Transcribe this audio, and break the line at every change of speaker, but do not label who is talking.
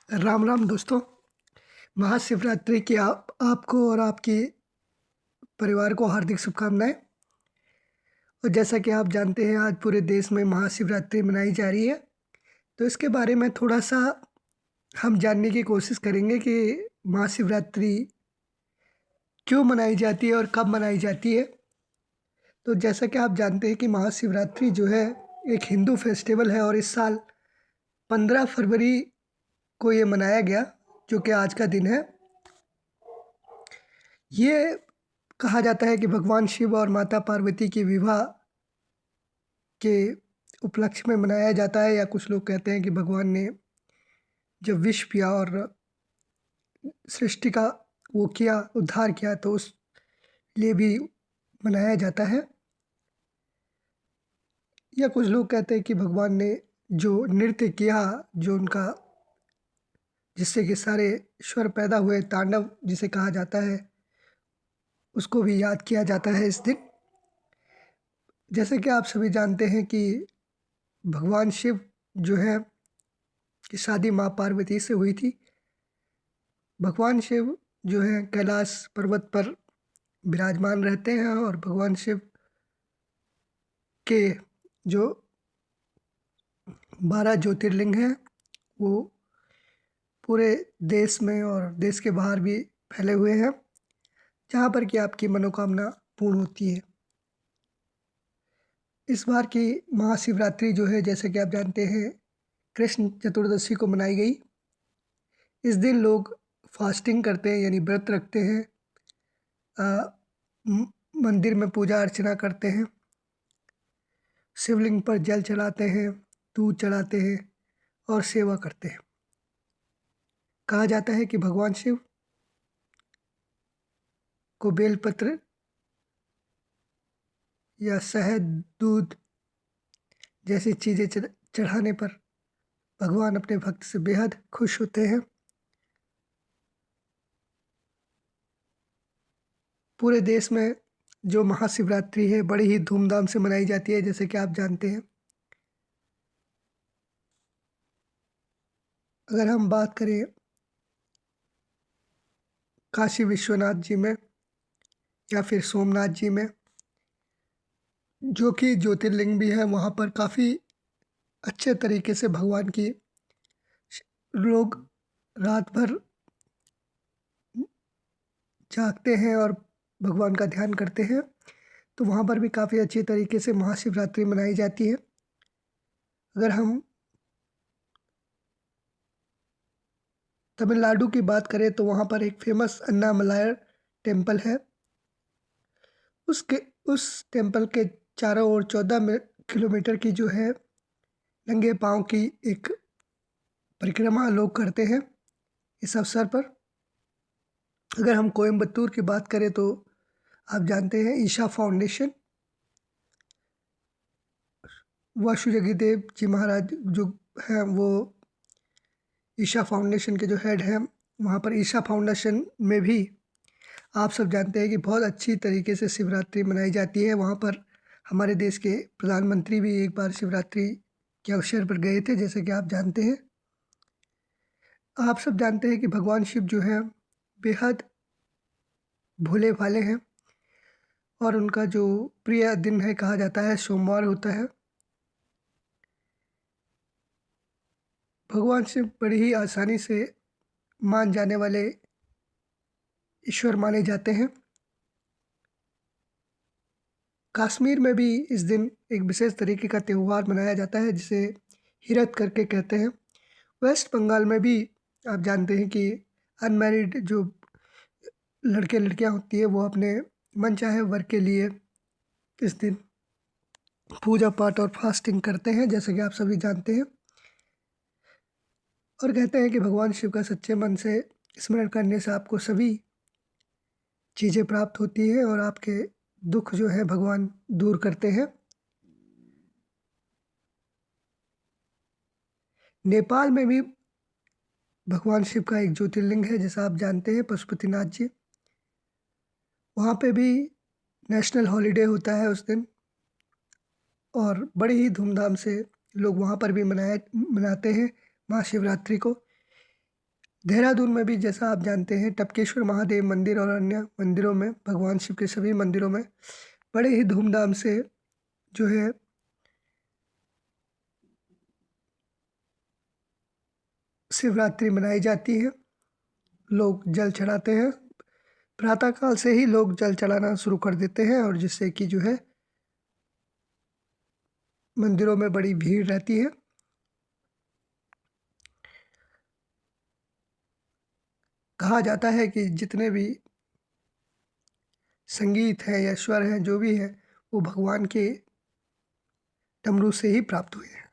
राम राम दोस्तों। महाशिवरात्रि की आपको और आपके परिवार को हार्दिक शुभकामनाएं। और जैसा कि आप जानते हैं, आज पूरे देश में महाशिवरात्रि मनाई जा रही है। तो इसके बारे में थोड़ा सा हम जानने की कोशिश करेंगे कि महाशिवरात्रि क्यों मनाई जाती है और कब मनाई जाती है। तो जैसा कि आप जानते हैं कि महाशिवरात्रि जो है एक हिंदू फेस्टिवल है, और इस साल 15 फरवरी को ये मनाया गया, जो कि आज का दिन है। ये कहा जाता है कि भगवान शिव और माता पार्वती के विवाह के उपलक्ष्य में मनाया जाता है, या कुछ लोग कहते हैं कि भगवान ने जब विष पिया और सृष्टि का वो किया, उद्धार किया, तो उस लिए भी मनाया जाता है। या कुछ लोग कहते हैं कि भगवान ने जो नृत्य किया, जो उनका जिससे कि सारे स्वर पैदा हुए, तांडव जिसे कहा जाता है, उसको भी याद किया जाता है इस दिन। जैसे कि आप सभी जानते हैं कि भगवान शिव जो है की शादी माँ पार्वती से हुई थी। भगवान शिव जो है कैलाश पर्वत पर विराजमान रहते हैं, और भगवान शिव के जो 12 ज्योतिर्लिंग हैं, वो पूरे देश में और देश के बाहर भी फैले हुए हैं, जहाँ पर कि आपकी मनोकामना पूर्ण होती है। इस बार की महाशिवरात्रि जो है, जैसे कि आप जानते हैं, कृष्ण चतुर्दशी को मनाई गई। इस दिन लोग फास्टिंग करते हैं, यानी व्रत रखते हैं, मंदिर में पूजा अर्चना करते हैं, शिवलिंग पर जल चढ़ाते हैं, दूध चढ़ाते हैं और सेवा करते हैं। कहा जाता है कि भगवान शिव को बेलपत्र या शहद, दूध जैसी चीज़ें चढ़ाने पर भगवान अपने भक्त से बेहद खुश होते हैं। पूरे देश में जो महाशिवरात्रि है बड़ी ही धूमधाम से मनाई जाती है, जैसे कि आप जानते हैं। अगर हम बात करें काशी विश्वनाथ जी में या फिर सोमनाथ जी में, जो कि ज्योतिर्लिंग भी है, वहाँ पर काफ़ी अच्छे तरीके से भगवान की लोग रात भर जागते हैं और भगवान का ध्यान करते हैं। तो वहाँ पर भी काफ़ी अच्छी तरीके से महाशिवरात्रि मनाई जाती है। अगर हम तमिलनाडु की बात करें तो वहाँ पर एक फेमस अन्नामलायर टेम्पल है। उसके उस टेम्पल के चारों ओर 14 किलोमीटर की जो है नंगे पाँव की एक परिक्रमा लोग करते हैं इस अवसर पर। अगर हम कोयम्बतूर की बात करें तो आप जानते हैं ईशा फाउंडेशन, वासुदेव देव जी महाराज जो हैं, वो ईशा फाउंडेशन के जो हेड हैं। वहाँ पर ईशा फाउंडेशन में भी आप सब जानते हैं कि बहुत अच्छी तरीके से शिवरात्रि मनाई जाती है। वहाँ पर हमारे देश के प्रधानमंत्री भी एक बार शिवरात्रि के अवसर पर गए थे, जैसे कि आप जानते हैं। आप सब जानते हैं कि भगवान शिव जो हैं बेहद भोले भाले हैं, और उनका जो प्रिय दिन है कहा जाता है सोमवार होता है। भगवान शिव बड़ी ही आसानी से मान जाने वाले ईश्वर माने जाते हैं। कश्मीर में भी इस दिन एक विशेष तरीके का त्यौहार मनाया जाता है, जिसे हिरत करके कहते हैं। वेस्ट बंगाल में भी आप जानते हैं कि अनमैरिड जो लड़के लड़कियां होती है, वो अपने मनचाहे वर के लिए इस दिन पूजा पाठ और फास्टिंग करते हैं, जैसे कि आप सभी जानते हैं। और कहते हैं कि भगवान शिव का सच्चे मन से स्मरण करने से आपको सभी चीज़ें प्राप्त होती हैं और आपके दुख जो है भगवान दूर करते हैं। नेपाल में भी भगवान शिव का एक ज्योतिर्लिंग है, जैसा आप जानते हैं, पशुपतिनाथ जी। वहाँ पे भी नेशनल हॉलिडे होता है उस दिन, और बड़ी ही धूमधाम से लोग वहाँ पर भी मनाते हैं महाशिवरात्रि को। देहरादून में भी जैसा आप जानते हैं टपकेश्वर महादेव मंदिर और अन्य मंदिरों में भगवान शिव के सभी मंदिरों में बड़े ही धूमधाम से जो है शिवरात्रि मनाई जाती है। लोग जल चढ़ाते हैं, प्रातःकाल से ही लोग जल चढ़ाना शुरू कर देते हैं और जिससे कि जो है मंदिरों में बड़ी भीड़ रहती है। कहा जाता है कि जितने भी संगीत हैं या स्वर हैं जो भी हैं वो भगवान के डमरू से ही प्राप्त हुए हैं।